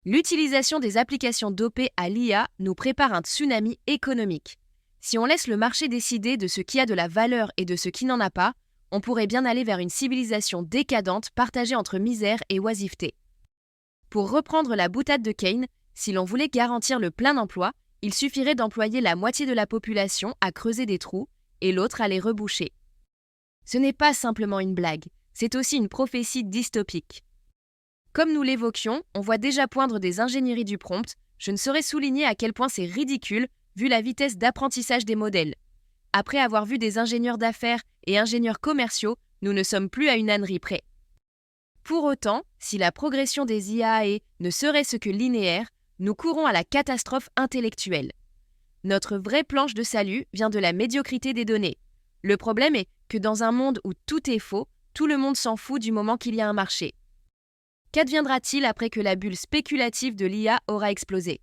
L'utilisation des applications dopées à l'IA nous prépare un tsunami économique. Si on laisse le marché décider de ce qui a de la valeur et de ce qui n'en a pas, on pourrait bien aller vers une civilisation décadente partagée entre misère et oisiveté. Pour reprendre la boutade de Keynes, si l'on voulait garantir le plein emploi, il suffirait d'employer la moitié de la population à creuser des trous et l'autre à les reboucher. Ce n'est pas simplement une blague, c'est aussi une prophétie dystopique. Comme nous l'évoquions, on voit déjà poindre des ingénieries du prompt, je ne saurais souligner à quel point c'est ridicule vu la vitesse d'apprentissage des modèles. Après avoir vu des ingénieurs d'affaires et ingénieurs commerciaux, nous ne sommes plus à une ânerie près. Pour autant, si la progression des IA ne serait ce que linéaire, nous courons à la catastrophe intellectuelle. Notre vraie planche de salut vient de la médiocrité des données. Le problème est que dans un monde où tout est faux, tout le monde s'en fout du moment qu'il y a un marché. Qu'adviendra-t-il après que la bulle spéculative de l'IA aura explosé?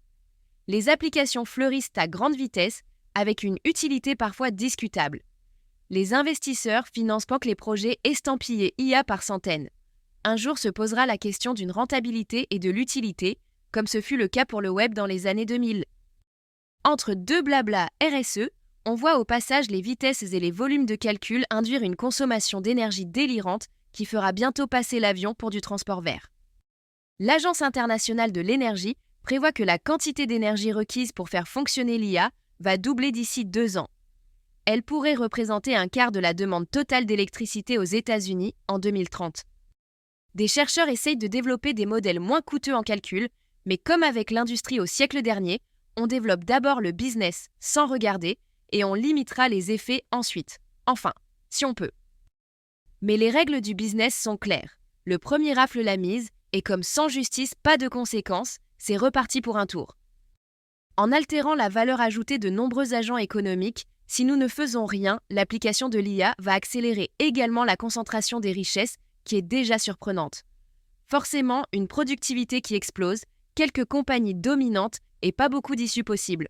Les applications fleurissent à grande vitesse, avec une utilité parfois discutable. Les investisseurs financent les projets estampillés IA par centaines. Un jour se posera la question d'une rentabilité et de l'utilité, comme ce fut le cas pour le web dans les années 2000. Entre deux blabla RSE, on voit au passage les vitesses et les volumes de calcul induire une consommation d'énergie délirante qui fera bientôt passer l'avion pour du transport vert. L'Agence internationale de l'énergie prévoit que la quantité d'énergie requise pour faire fonctionner l'IA va doubler d'ici 2 ans. Elle pourrait représenter un quart de la demande totale d'électricité aux États-Unis en 2030. Des chercheurs essayent de développer des modèles moins coûteux en calcul, mais comme avec l'industrie au siècle dernier, on développe d'abord le business sans regarder et on limitera les effets ensuite. Enfin, si on peut. Mais les règles du business sont claires. Le premier rafle la mise et comme sans justice, pas de conséquences, c'est reparti pour un tour. En altérant la valeur ajoutée de nombreux agents économiques, si nous ne faisons rien, l'application de l'IA va accélérer également la concentration des richesses qui est déjà surprenante. Forcément, une productivité qui explose, quelques compagnies dominantes et pas beaucoup d'issues possibles.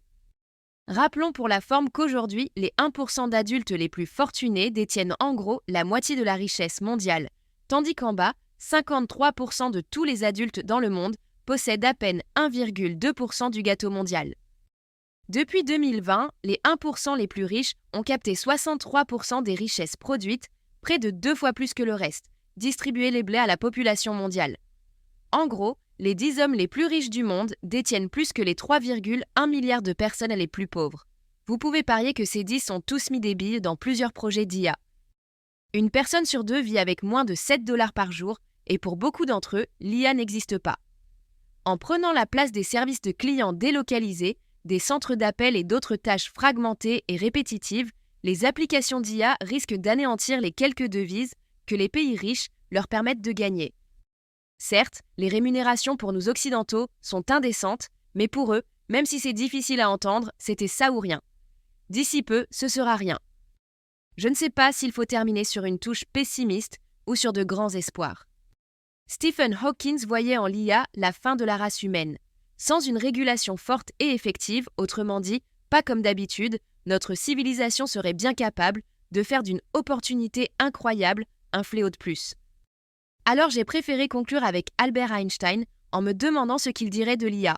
Rappelons pour la forme qu'aujourd'hui, les 1% d'adultes les plus fortunés détiennent en gros la moitié de la richesse mondiale, tandis qu'en bas, 53% de tous les adultes dans le monde possèdent à peine 1,2% du gâteau mondial. Depuis 2020, les 1% les plus riches ont capté 63% des richesses produites, près de 2 fois plus que le reste, distribuer les blés à la population mondiale. En gros, les 10 hommes les plus riches du monde détiennent plus que les 3,1 milliards de personnes les plus pauvres. Vous pouvez parier que ces 10 ont tous mis des billes dans plusieurs projets d'IA. Une personne sur 2 vit avec moins de 7 $ par jour et pour beaucoup d'entre eux, l'IA n'existe pas. En prenant la place des services de clients délocalisés, des centres d'appel et d'autres tâches fragmentées et répétitives, les applications d'IA risquent d'anéantir les quelques devises que les pays riches leur permettent de gagner. Certes, les rémunérations pour nous occidentaux sont indécentes, mais pour eux, même si c'est difficile à entendre, c'était ça ou rien. D'ici peu, ce sera rien. Je ne sais pas s'il faut terminer sur une touche pessimiste ou sur de grands espoirs. Stephen Hawking voyait en l'IA la fin de la race humaine. Sans une régulation forte et effective, autrement dit, pas comme d'habitude, notre civilisation serait bien capable de faire d'une opportunité incroyable un fléau de plus. Alors j'ai préféré conclure avec Albert Einstein en me demandant ce qu'il dirait de l'IA.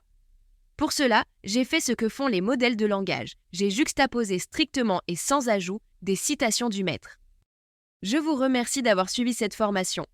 Pour cela, j'ai fait ce que font les modèles de langage. J'ai juxtaposé strictement et sans ajout des citations du maître. Je vous remercie d'avoir suivi cette formation.